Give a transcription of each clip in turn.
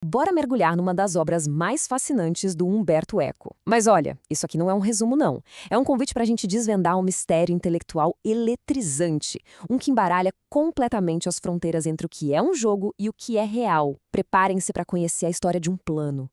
Bora mergulhar numa das obras mais fascinantes do Humberto Eco. Mas olha, isso aqui não é um resumo não. É um convite para a gente desvendar um mistério intelectual eletrizante, um que embaralha completamente as fronteiras entre o que é um jogo e o que é real. Preparem-se para conhecer a história de um plano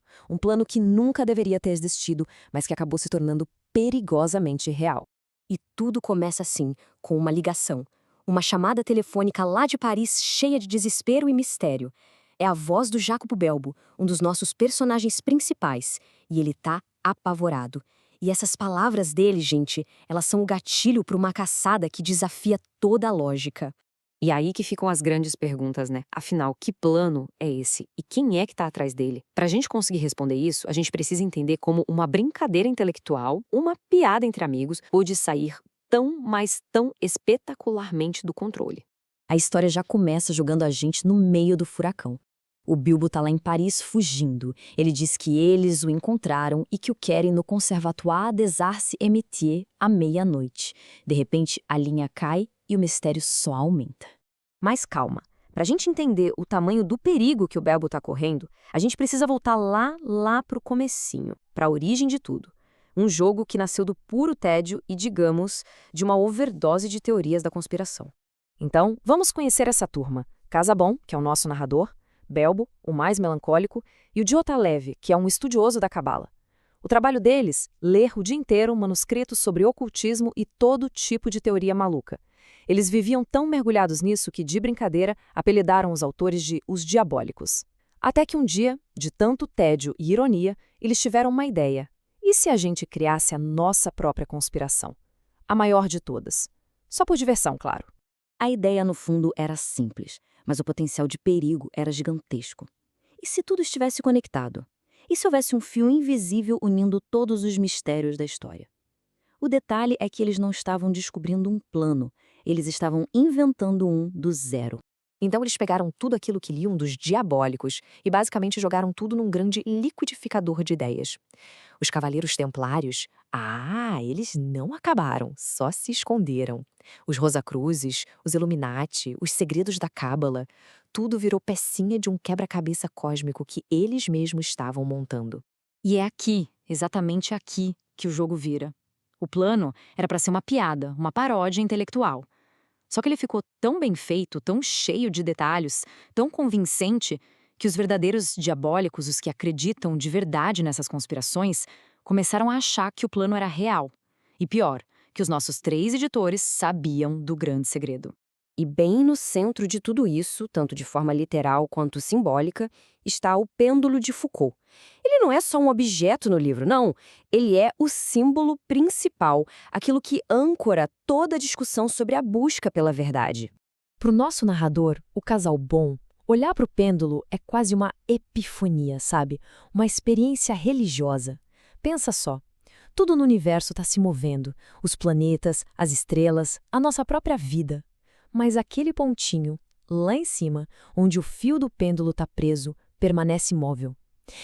que nunca deveria ter existido, mas que acabou se tornando perigosamente real. E tudo começa assim, com uma ligação. Uma chamada telefônica lá de Paris cheia de desespero e mistério. É a voz do Jacopo Belbo, um dos nossos personagens principais, e ele tá apavorado. E essas palavras dele, gente, elas são o gatilho para uma caçada que desafia toda a lógica. E aí que ficam as grandes perguntas, né? Afinal, que plano é esse? E quem é que está atrás dele? Para a gente conseguir responder isso, a gente precisa entender como uma brincadeira intelectual, uma piada entre amigos, pôde sair tão, mas tão espetacularmente do controle. A história já começa jogando a gente no meio do furacão. O Bilbo tá lá em Paris fugindo. Ele diz que eles o encontraram e que o querem no Conservatoire des Arts et Métiers à meia-noite. De repente, a linha cai e o mistério só aumenta. Mas calma. Para a gente entender o tamanho do perigo que o Belbo está correndo, a gente precisa voltar lá para o comecinho, para a origem de tudo. Um jogo que nasceu do puro tédio e, digamos, de uma overdose de teorias da conspiração. Então, vamos conhecer essa turma. Casabon, que é o nosso narrador, Belbo, o mais melancólico, e o Djotalev, que é um estudioso da cabala. O trabalho deles, ler o dia inteiro manuscritos sobre ocultismo e todo tipo de teoria maluca. Eles viviam tão mergulhados nisso que, de brincadeira, apelidaram os autores de os diabólicos. Até que um dia, de tanto tédio e ironia, eles tiveram uma ideia. E se a gente criasse a nossa própria conspiração? A maior de todas. Só por diversão, claro. A ideia, no fundo, era simples, mas o potencial de perigo era gigantesco. E se tudo estivesse conectado? E se houvesse um fio invisível unindo todos os mistérios da história? O detalhe é que eles não estavam descobrindo um plano, eles estavam inventando um do zero. Então eles pegaram tudo aquilo que liam dos diabólicos e basicamente jogaram tudo num grande liquidificador de ideias. Os Cavaleiros Templários, eles não acabaram, só se esconderam. Os Rosacruzes, os Illuminati, os segredos da Cábala, tudo virou pecinha de um quebra-cabeça cósmico que eles mesmos estavam montando. E é aqui, exatamente aqui, que o jogo vira. O plano era para ser uma piada, uma paródia intelectual. Só que ele ficou tão bem feito, tão cheio de detalhes, tão convincente, que os verdadeiros diabólicos, os que acreditam de verdade nessas conspirações, começaram a achar que o plano era real. E pior, que os nossos 3 editores sabiam do grande segredo. E bem no centro de tudo isso, tanto de forma literal quanto simbólica, está o pêndulo de Foucault. Ele não é só um objeto no livro, não. Ele é o símbolo principal, aquilo que âncora toda a discussão sobre a busca pela verdade. Para o nosso narrador, o casal bom, olhar para o pêndulo é quase uma epifania, sabe? Uma experiência religiosa. Pensa só. Tudo no universo está se movendo. Os planetas, as estrelas, a nossa própria vida. Mas aquele pontinho, lá em cima, onde o fio do pêndulo está preso, permanece imóvel.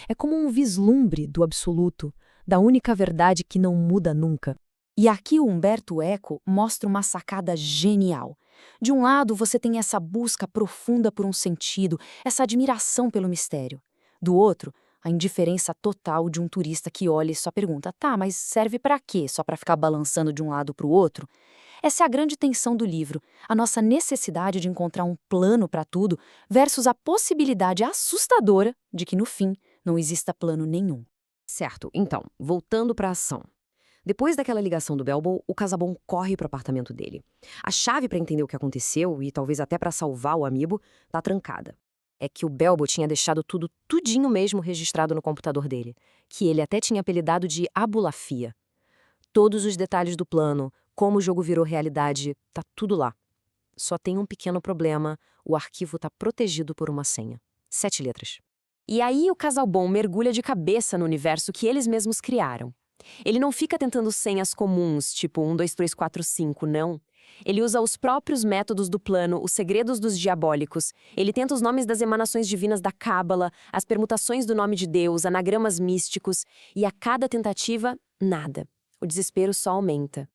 É como um vislumbre do absoluto, da única verdade que não muda nunca. E aqui o Humberto Eco mostra uma sacada genial. De um lado, você tem essa busca profunda por um sentido, essa admiração pelo mistério. Do outro, a indiferença total de um turista que olha e só pergunta: tá, mas serve para quê? Só para ficar balançando de um lado para o outro? Essa é a grande tensão do livro, a nossa necessidade de encontrar um plano para tudo versus a possibilidade assustadora de que, no fim, não exista plano nenhum. Certo, então, voltando para a ação. Depois daquela ligação do Belbo, o Casabon corre para o apartamento dele. A chave para entender o que aconteceu, e talvez até para salvar o amiibo, tá trancada. É que o Belbo tinha deixado tudinho mesmo registrado no computador dele, que ele até tinha apelidado de Abulafia. Todos os detalhes do plano, como o jogo virou realidade, tá tudo lá. Só tem um pequeno problema, o arquivo tá protegido por uma senha. 7 letras. E aí o casal bom mergulha de cabeça no universo que eles mesmos criaram. Ele não fica tentando senhas comuns, tipo 1, 2, 3, 4, 5, não. Ele usa os próprios métodos do plano, os segredos dos diabólicos. Ele tenta os nomes das emanações divinas da Cábala, as permutações do nome de Deus, anagramas místicos, e a cada tentativa, nada. O desespero só aumenta.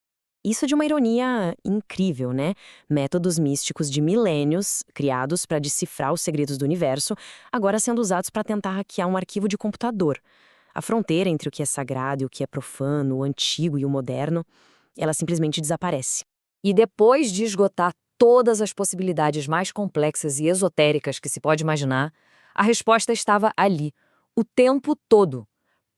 Isso é de uma ironia incrível, né? Métodos místicos de milênios, criados para decifrar os segredos do universo, agora sendo usados para tentar hackear um arquivo de computador. A fronteira entre o que é sagrado e o que é profano, o antigo e o moderno, ela simplesmente desaparece. E depois de esgotar todas as possibilidades mais complexas e esotéricas que se pode imaginar, a resposta estava ali, o tempo todo,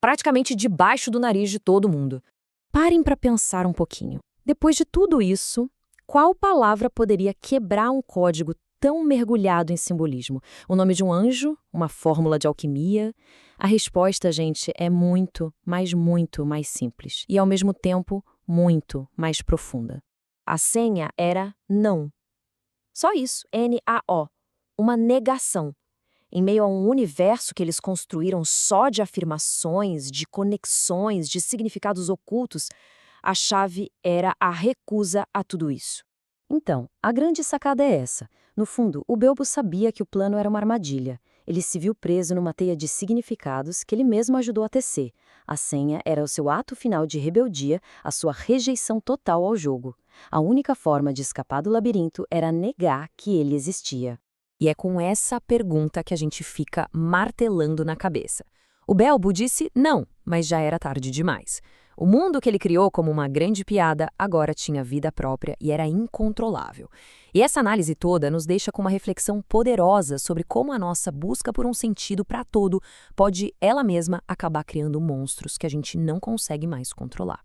praticamente debaixo do nariz de todo mundo. Parem para pensar um pouquinho. Depois de tudo isso, qual palavra poderia quebrar um código tão mergulhado em simbolismo? O nome de um anjo? Uma fórmula de alquimia? A resposta, gente, é muito, mas muito mais simples. E, ao mesmo tempo, muito mais profunda. A senha era não. Só isso, N-A-O. Uma negação. Em meio a um universo que eles construíram só de afirmações, de conexões, de significados ocultos, a chave era a recusa a tudo isso. Então, a grande sacada é essa. No fundo, o Belbo sabia que o plano era uma armadilha. Ele se viu preso numa teia de significados que ele mesmo ajudou a tecer. A senha era o seu ato final de rebeldia, a sua rejeição total ao jogo. A única forma de escapar do labirinto era negar que ele existia. E é com essa pergunta que a gente fica martelando na cabeça. O Belbo disse não, mas já era tarde demais. O mundo que ele criou como uma grande piada agora tinha vida própria e era incontrolável. E essa análise toda nos deixa com uma reflexão poderosa sobre como a nossa busca por um sentido para todo pode ela mesma acabar criando monstros que a gente não consegue mais controlar.